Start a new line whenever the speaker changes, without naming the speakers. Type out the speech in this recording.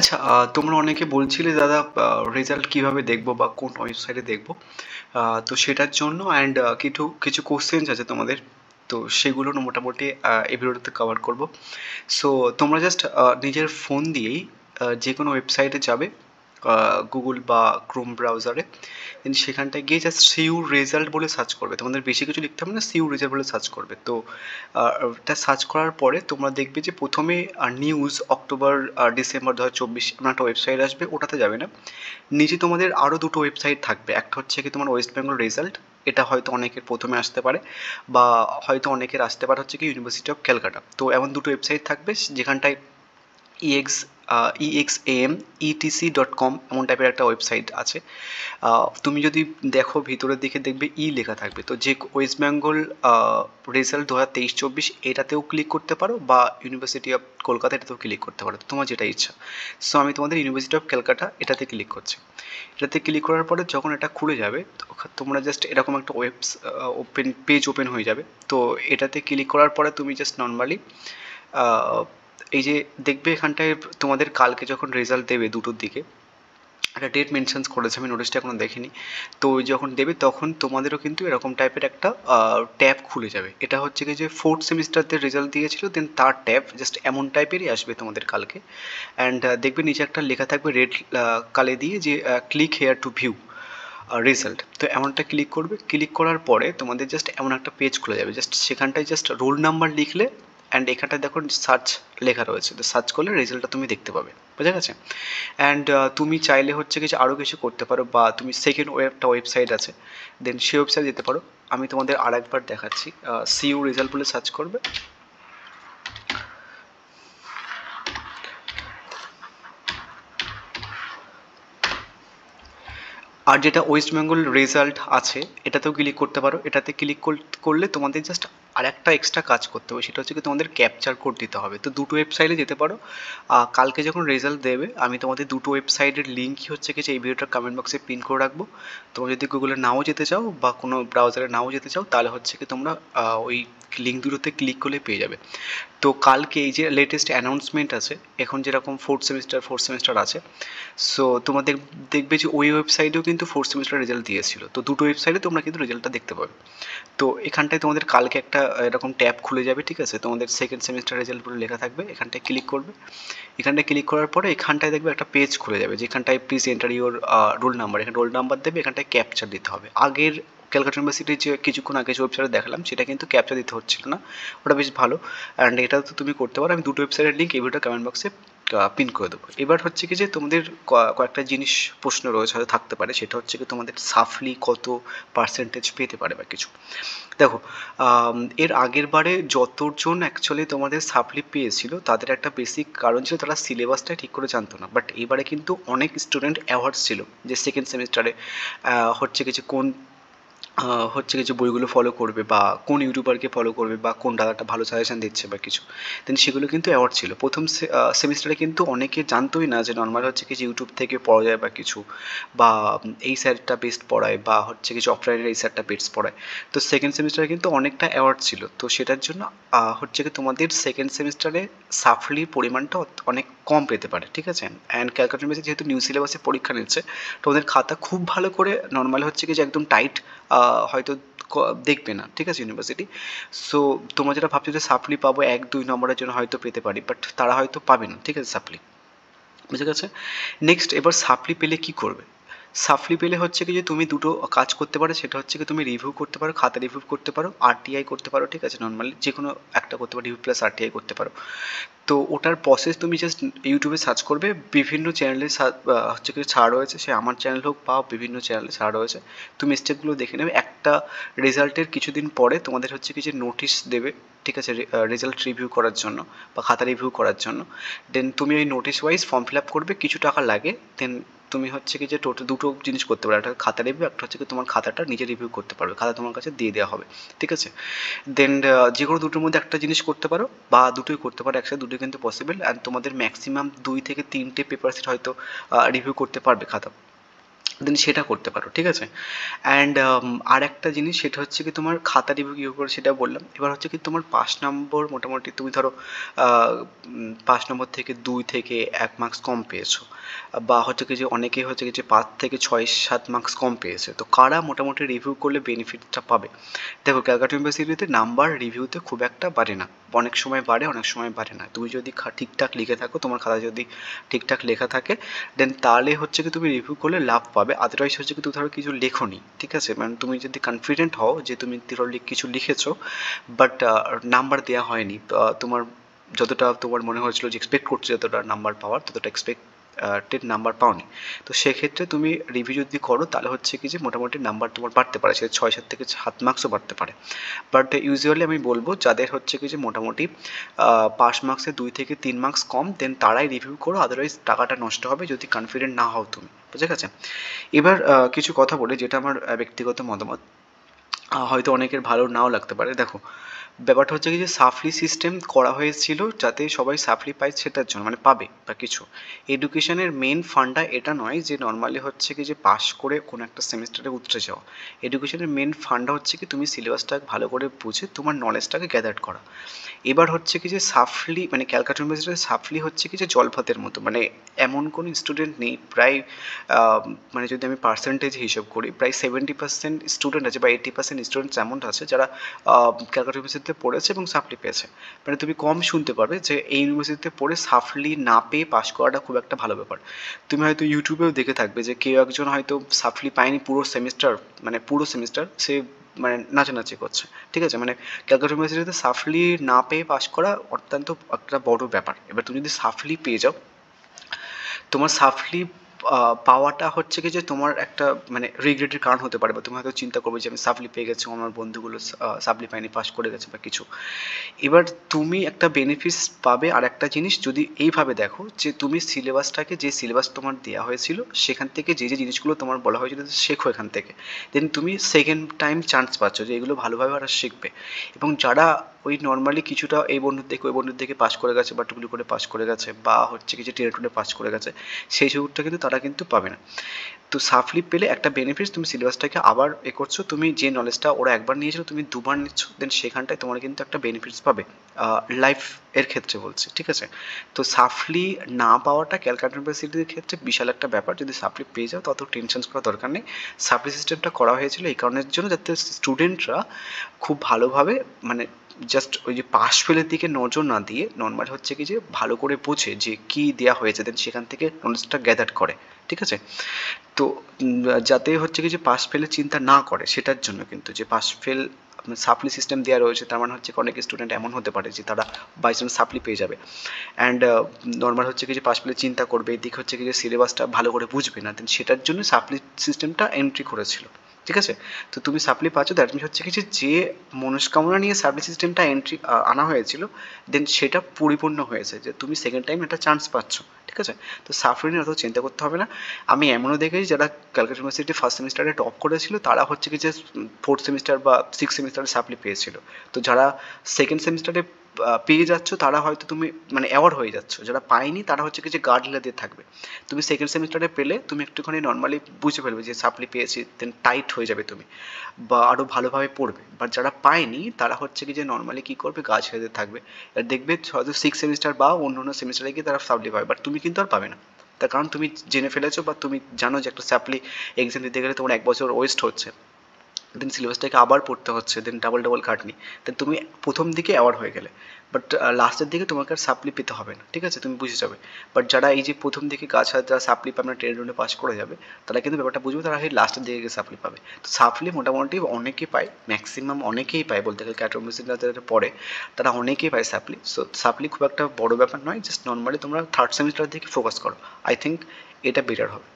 আচ্ছা, তোমরা অনেকে বলছিলে দাদা রেজাল্ট কিভাবে দেখবো বা কোন ওয়েবসাইটে দেখবো। তো সেটার জন্য অ্যান্ড কিছু কিছু কোশ্চেন্স আছে তোমাদের, তো সেগুলো না মোটামুটি এই ভিডিওতে কভার করবো। সো তোমরা জাস্ট নিজের ফোন দিয়েই যে কোনো ওয়েবসাইটে যাবে, গুগল বা ক্রোম ব্রাউজারে, দেন সেখানটায় গিয়ে জাস্ট সিইউ রেজাল্ট বলে সার্চ করবে। তোমাদের বেশি কিছু লিখতে হবে না, সিইউ রেজাল্ট বলে সার্চ করবে। তো ওটা সার্চ করার পরে তোমরা দেখবে যে প্রথমে নিউজ অক্টোবর ডিসেম্বর 2024 এমন একটা ওয়েবসাইট আসবে, ওটাতে যাবে না। নিচে তোমাদের আরও দুটো ওয়েবসাইট থাকবে, একটা হচ্ছে কি তোমার ওয়েস্ট বেঙ্গল রেজাল্ট, এটা হয়তো অনেকের প্রথমে আসতে পারে, বা হয়তো অনেকের আসতে পারে হচ্ছে কি ইউনিভার্সিটি অফ ক্যালকাটা। তো এমন দুটো ওয়েবসাইট থাকবে যেখানটায় EXAM etc.com এমন টাইপের একটা ওয়েবসাইট আছে। তুমি যদি দেখো ভিতরের দিকে দেখবে লেখা থাকবে। তো যে ওয়েস্ট বেঙ্গল রেজাল্ট 2023-24 এটাতেও ক্লিক করতে পারো, বা ইউনিভার্সিটি অফ কলকাতা এটাতেও ক্লিক করতে পারো, তোমার যেটা ইচ্ছা। সো আমি তোমাদের ইউনিভার্সিটি অফ ক্যালকাটা এটাতে ক্লিক করছি। এটাতে ক্লিক করার পরে যখন এটা খুলে যাবে, তোমরা জাস্ট এরকম একটা পেজ ওপেন হয়ে যাবে। তো এটাতে ক্লিক করার পরে তুমি জাস্ট নর্মালি এই যে দেখবে এখানটায় তোমাদের কালকে যখন রেজাল্ট দেবে 2টোর দিকে, একটা ডেট মেনশন করেছে, আমি নোটিশটা এখনো দেখিনি। তো যখন দেবে তখন তোমাদেরও কিন্তু এরকম টাইপের একটা ট্যাব খুলে যাবে। এটা হচ্ছে কি যে ফোর্থ সেমিস্টারদের রেজাল্ট দিয়েছিল, দেন তার ট্যাব জাস্ট এমন টাইপেরই আসবে তোমাদের কালকে। অ্যান্ড দেখবে নিচে একটা লেখা থাকবে রেড কালে দিয়ে যে click here two view result. তো এমনটা ক্লিক করবে, ক্লিক করার পরে তোমাদের জাস্ট এমন একটা পেজ খুলে যাবে। জাস্ট সেখানটায় জাস্ট রোল নাম্বার লিখলে, অ্যান্ড এখানটায় দেখো সার্চ লেখা রয়েছে, তো সার্চ করলে রেজাল্টটা তুমি দেখতে পাবে। বোঝা গেছে? অ্যান্ড তুমি চাইলে হচ্ছে কিছু আরও কিছু করতে পারো, বা তুমি সেকেন্ড একটা ওয়েবসাইট আছে, দেন সেই ওয়েবসাইট যেতে পারো। আমি তোমাদের আর একবার দেখাচ্ছি, সিইউ রেজাল্ট বলে সার্চ করবে। আর যেটা ওয়েস্ট বেঙ্গল রেজাল্ট আছে এটাতেও ক্লিক করতে পারো। এটাতে ক্লিক করলে তোমাদের জাস্ট আর একটা এক্সট্রা কাজ করতে হবে, সেটা হচ্ছে কি তোমাদের ক্যাপচার কোড দিতে হবে। তো দুটো ওয়েবসাইটে যেতে পারো। কালকে যখন রেজাল্ট দেবে আমি তোমাদের দুটো ওয়েবসাইটের লিঙ্কই হচ্ছে কি এই ভিডিওটার কমেন্ট বক্সে পিন করে রাখবো। তোমরা যদি গুগলে নাও যেতে চাও বা কোনো ব্রাউজারে নাও যেতে চাও, তাহলে হচ্ছে কি তোমরা ওই লিঙ্ক দুটোতে ক্লিক করলে পেয়ে যাবে। তো কালকে এই যে লেটেস্ট অ্যানাউন্সমেন্ট আছে, এখন যেরকম ফোর্থ সেমিস্টার আছে, সো তোমাদের দেখবে যে ওই ওয়েবসাইটেও কিন্তু ফোর্থ সেমিস্টার রেজাল্ট দিয়েছিল। তো দুটো ওয়েবসাইটে তোমরা কিন্তু রেজাল্টটা দেখতে পাবে। তো এখানটায় তোমাদের কালকে একটা এরকম ট্যাব খুলে যাবে, ঠিক আছে? তোমাদের সেকেন্ড সেমিস্টার রেজাল্ট বলে লেখা থাকবে, এখানটায় ক্লিক করবে। এখানটায় ক্লিক করার পরে এখানটায় দেখবে একটা পেজ খুলে যাবে, যেখানটায় please enter your roll number. এখানে রোল নাম্বার দেবে, এখানটায় ক্যাপচার দিতে হবে। আগের ক্যালকাটা ইউনিভার্সিটির যে কিছুক্ষণ আগে যে ওয়েবসাইটে দেখালাম সেটা কিন্তু ক্যাপচার দিতে হচ্ছিল না, ওটা বেশ ভালো। অ্যান্ড এটা তো তুমি করতে পারো। আমি দুটো ওয়েবসাইটের লিঙ্ক এই ভিডিওটা কমেন্ট বক্সে পিন করে দেবো। এবার হচ্ছে কি যে তোমাদের কয়েকটা জিনিস প্রশ্ন রয়েছে, হয়তো থাকতে পারে, সেটা হচ্ছে কি তোমাদের সাফলি কত পার্সেন্টেজ পেতে পারে বা কিছু। দেখো, এর আগের বারে যতজন অ্যাকচুয়ালি তোমাদের সাপ্লি পেয়েছিল তাদের একটা বেসিক কারণ ছিল, তারা সিলেবাসটা ঠিক করে জানতো না। বাট এবারে কিন্তু অনেক স্টুডেন্ট অ্যাওয়ার্ডস ছিল, যে সেকেন্ড সেমিস্টারে হচ্ছে কিছু কোন হচ্ছে কিছু বইগুলো ফলো করবে, বা কোন ইউটিউবারকে ফলো করবে, বা কোন দাদাটা ভালো সাজেশন দিচ্ছে বা কিছু, দেন সেগুলো কিন্তু অ্যাওয়ার্ড ছিল। প্রথম সেমিস্টারে কিন্তু অনেকে জানতোই না যে নর্মাল হচ্ছে কিছু ইউটিউব থেকে পড়া যায় বা কিছু, বা এই স্যারটা বেস্ট পড়ায়, বা হচ্ছে কিছু অফলাইনের এই স্যারটা বেস্ট পড়ায়। তো সেকেন্ড সেমিস্টারে কিন্তু অনেকটা অ্যাওয়ার্ড ছিল। তো সেটার জন্য হচ্ছে কি তোমাদের সেকেন্ড সেমিস্টারে সাফলির পরিমাণটা অনেক কম পেতে পারে, ঠিক আছে? অ্যান্ড ক্যালকাটা ইউনিভার্সিটি যেহেতু নিউ সিলেবাসে পরীক্ষা নিচ্ছে, তোমাদের খাতা খুব ভালো করে নর্মাল হচ্ছে কি যে একদম টাইট হয়তো দেখবে না, ঠিক আছে ইউনিভার্সিটি। সো তোমরা যেটা ভাবছো যে সাপ্লি পাবো 1-2 নম্বরের জন্য হয়তো পেতে পারি, বাট তারা হয়তো পাবে না, ঠিক আছে সাপ্লি। বুঝে গেছে? নেক্সট, এবার সাপ্লি পেলে কি করবে? সাপ্লি পেলে হচ্ছে কি যে তুমি দুটো কাজ করতে পারো, সেটা হচ্ছে কি তুমি রিভিউ করতে পারো, খাতা রিভিউ করতে পারো, আরটিআই করতে পারো, ঠিক আছে? নর্মালি যে কোনো একটা করতে পারো, রিভিউ প্লাস আরটিআই করতে পারো। তো ওটার প্রসেস তুমি জাস্ট ইউটিউবে সার্চ করবে, বিভিন্ন চ্যানেলে হচ্ছে কি ছাড় রয়েছে, সে আমার চ্যানেল হোক বা বিভিন্ন চ্যানেলে ছাড় রয়েছে, তুমি স্টেপগুলো দেখে নেবে। একটা রেজাল্টের কিছুদিন পরে তোমাদের হচ্ছে কি যে নোটিশ দেবে, ঠিক আছে, রেজাল্ট রিভিউ করার জন্য বা খাতা রিভিউ করার জন্য। দেন তুমি ওই notice wise form fill up করবে, কিছু টাকা লাগে। দেন তুমি হচ্ছে কি যে টোটাল দুটো জিনিস করতে পারো, একটা খাতা রিভিউ, একটা হচ্ছে কি তোমার খাতাটা নিজে রিভিউ করতে পারবে, খাতা তোমার কাছে দিয়ে দেওয়া হবে, ঠিক আছে? দেন যে কোনো দুটোর মধ্যে একটা জিনিস করতে পারো, বা দুটোই করতে পারো একসাথে, দুটোই কিন্তু পসিবল। অ্যান্ড তোমাদের ম্যাক্সিমাম 2 থেকে 3টে পেপার সেট হয়তো রিভিউ করতে পারবে খাতা। দেন সেটা করতে পারো, ঠিক আছে। অ্যান্ড আর একটা জিনিস সেটা হচ্ছে কি তোমার খাতা রিভিউ কী করে সেটা বললাম। এবার হচ্ছে কি তোমার 5 নম্বর মোটামুটি তুমি ধরো 5 নম্বর থেকে 2 থেকে 1 মার্কস কম পেয়েছো, বা হচ্ছে কি যে অনেকেই হচ্ছে কি যে 5 থেকে 6-7 মার্কস কম পেয়েছে, তো কারা মোটামুটি রিভিউ করলে বেনিফিটটা পাবে। দেখো ক্যালকাটা ইউনিভার্সিটিতে নাম্বার রিভিউতে খুব একটা বাড়ে না, অনেক সময় বাড়ে অনেক সময় বাড়ে না। তুমি যদি ঠিকঠাক লিখে থাকো, তোমার খাতা যদি ঠিকঠাক লেখা থাকে, দেন তাহলে হচ্ছে কি তুমি রিভিউ করলে লাভ পাবে। আদারওয়াইজ হচ্ছে কি তুমি ধরো কিছু লেখোনি, ঠিক আছে, মানে তুমি যদি কনফিডেন্ট হও যে তুমি ধরো কিছু লিখেছো বাট নাম্বার দেওয়া হয়নি, তোমার যতটা তোমার মনে হয়েছিল যে এক্সপেক্ট করছো যতটা নাম্বার পাওয়ার, ততটা টেন নাম্বার পাওনি, তো সেক্ষেত্রে তুমি রিভিউ যদি করো তাহলে হচ্ছে কি যে মোটামুটি নাম্বার তোমার বাড়তে পারে, সে 6-7 থেকে 7 মার্কসও বাড়তে পারে। বাট ইউজুয়ালি আমি বলবো যাদের হচ্ছে কি যে মোটামুটি পাস মার্কসে 2 থেকে 3 মার্কস কম, দেন তারাই রিভিউ করো, আদারওয়াইজ টাকাটা নষ্ট হবে যদি কনফিডেন্ট না হও তুমি, বুঝে গেছে। এবার কিছু কথা বলে যেটা আমার ব্যক্তিগত মতামত, হয়তো অনেকের ভালো নাও লাগতে পারে। দেখো ব্যাপারটা হচ্ছে কি যে সাফলি সিস্টেম করা হয়েছিল যাতে সবাই সাফলি পায় সেটার জন্য, মানে পাবে বা কিছু। এডুকেশনের মেন ফান্ডা এটা নয় যে নর্মালি হচ্ছে কি যে পাস করে কোনো একটা সেমিস্টারে উতরে যাওয়া। এডুকেশনের মেন ফান্ডা হচ্ছে কি তুমি সিলেবাসটা ভালো করে বুঝে তোমার নলেজটাকে গ্যাদার করা। এবার হচ্ছে কি যে সাফলি মানে ক্যালকাটা ইউনিভার্সিটিতে সাফলি হচ্ছে কি যে জলভাতের মতো, মানে এমন কোনো স্টুডেন্ট নেই প্রায় মানে যদি আমি পার্সেন্টেজ হিসাব করি প্রায় 70% স্টুডেন্ট আছে বা 80% স্টুডেন্ট এমন আছে যারা ক্যালকাটা ইউনিভার্সিটিতে পড়েছে এবং সাপ্লি পেয়েছে। মানে তুমি কম শুনতে পারবে যে এই ইউনিভার্সিটিতে পড়ে সাফলি না পেয়ে পাশ করাটা খুব একটা ভালো ব্যাপার। তুমি হয়তো ইউটিউবেও দেখে থাকবে যে কেউ একজন হয়তো সাফলি পায়নি পুরো সেমিস্টার, মানে পুরো সেমিস্টার সে মানে নাচানাচি করছে, ঠিক আছে। মানে ক্যালকাটা ইউনিভার্সিটিতে সাফলি না পেয়ে পাশ করা অত্যন্ত একটা বড় ব্যাপার। এবার তুমি যদি সাফলি পেয়ে যাও, তোমার সাফলি পাওয়াটা হচ্ছে কি যে তোমার একটা মানে রিগ্রেটের কারণ হতে পারে, বা তুমি হয়তো চিন্তা করবে যে আমি সাফলি পেয়ে গেছি, আমার বন্ধুগুলো সাফলি পায়নি পাস করে গেছে বা কিছু। এবার তুমি একটা বেনিফিটস পাবে আর একটা জিনিস যদি এইভাবে দেখো যে তুমি সিলেবাসটাকে, যে সিলেবাস তোমার দেওয়া হয়েছিল সেখান থেকে যে যে জিনিসগুলো তোমার বলা হয়েছিল শেখো এখান থেকে, দেন তুমি সেকেন্ড টাইম চান্স পাচ্ছ যে এগুলো ভালোভাবে ওরা শিখবে। এবং যারা ওই নর্মালি কিছুটা এই বন্ধুর থেকে ওই বন্ধুর থেকে পাস করে গেছে বা টুকলি করে পাস করে গেছে বা হচ্ছে কিছু টেনে টুনে পাস করে গেছে, সেই সুযোগটা কিন্তু তারা কিন্তু পাবে না। তো সাফলি পেলে একটা বেনিফিট, তুমি সিলেবাসটাকে আবার করছো, তুমি যে নলেজটা ওরা একবার নিয়েছিল তুমি দুবার নিচ্ছ, দেন সেখানটায় তোমার কিন্তু একটা বেনিফিটস পাবে লাইফ এর ক্ষেত্রে বলছি, ঠিক আছে। তো সাফলি না পাওয়াটা ক্যালকাটা ইউনিভার্সিটির ক্ষেত্রে বিশাল একটা ব্যাপার, যদি সাফলি পেয়ে যাও তত টেনশন করার দরকার নেই। সাফলি সিস্টেমটা করা হয়েছিল এই কারণের জন্য যাতে স্টুডেন্টরা খুব ভালোভাবে মানে জাস্ট ওই যে পাস ফেলের দিকে নজর না দিয়ে নর্মাল হচ্ছে কি যে ভালো করে বোঝে যে কী দেওয়া হয়েছে, দেন সেখান থেকে নলেজটা গ্যাদার করে, ঠিক আছে। তো যাতে হচ্ছে কি যে পাস ফেলের চিন্তা না করে সেটার জন্য কিন্তু, যে পাস ফেল সাপ্লি সিস্টেম দেওয়া রয়েছে তার মানে হচ্ছে অনেক স্টুডেন্ট এমন হতে পারে যে তারা বাই চান্স সাপ্লি পেয়ে যাবে, অ্যান্ড নর্মাল হচ্ছে কি যে পাস ফেলের চিন্তা করবে, এদিক হচ্ছে কি যে সিলেবাসটা ভালো করে বুঝবে না, দেন সেটার জন্য সাপ্লি সিস্টেমটা এন্ট্রি করেছিল, ঠিক আছে। তো তুমি সাপ্লি পাচ্ছ, দ্যাট মিনস হচ্ছে কি যে মনস্কামনা নিয়ে সাপ্লি সিস্টেমটা এন্ট্রি আনা হয়েছিল, দেন সেটা পরিপূর্ণ হয়েছে, যে তুমি সেকেন্ড টাইম একটা চান্স পাচ্ছ, ঠিক আছে। তো সাফলি নিয়ে অত চিন্তা করতে হবে না। আমি এমনও দেখেছি যারা ক্যালকাটা ইউনিভার্সিটি ফার্স্ট সেমিস্টারে টপ করেছিল তারা হচ্ছে কি যে ফোর্থ সেমিস্টার বা সিক্স সেমিস্টারে সাপ্লি পেয়েছিল। তো যারা সেকেন্ড সেমিস্টারে পেয়ে যাচ্ছ তারা হয়তো তুমি মানে অ্যাওয়ার্ড হয়ে যাচ্ছ, যারা পায়নি তারা হচ্ছে কি যে গার্ড দিয়ে থাকবে। তুমি সেকেন্ড সেমিস্টারে পেলে তুমি একটুখানি নর্মালি বুঝে ফেলবে যে সাপ্লি পেয়েছি, দেন টাইট হয়ে যাবে তুমি বা আরও ভালোভাবে পড়বে। বাট যারা পায়নি তারা হচ্ছে কি যে নর্মালি কী করবে, গা ছেড়ে থাকবে, আর দেখবে হয়তো সিক্স সেমিস্টার বা অন্য অন্য সেমিস্টারে গিয়ে তারা সাপ্লি পাবে, বাট তুমি কিন্তু আর পাবে না। তার কারণ তুমি জেনে ফেলেছো বা তুমি জানো যে একটা সাপ্লি এক্সাম দিতে গেলে তোমার 1 বছর ওয়েস্ট হচ্ছে, দেন সিলেবাসটাকে আবার পড়তে হচ্ছে, দেন ডাবল ডাবল খাটনি, দেন তুমি প্রথম দিকে অ্যাওয়ার্ড হয়ে গেলে, বাট লাস্টের দিকে তোমাকে আর সাপ্লি পেতে হবে না, ঠিক আছে, তুমি বুঝে যাবে। বাট যারা এই যে প্রথম দিকে কাজ হয় যারা সাপ্লি পাবে না ট্রেড রুমে পাস করে যাবে, তারা কিন্তু ব্যাপারটা বুঝবে, তারা সেই লাস্টের দিকে গিয়ে সাপ্লি পাবে। তো সাপ্লি মোটামুটি অনেকেই পায়, ম্যাক্সিমাম অনেকেই পায় বলতে গেলে ক্যাটোমিসিন যারা পড়ে তারা অনেকেই পায় সাপ্লি। সো সাপ্লি খুব একটা বড় ব্যাপার নয়, জাস্ট নর্মালি তোমরা থার্ড সেমিস্টার দিকে ফোকাস করো, আই থিঙ্ক এটা বেটার হবে।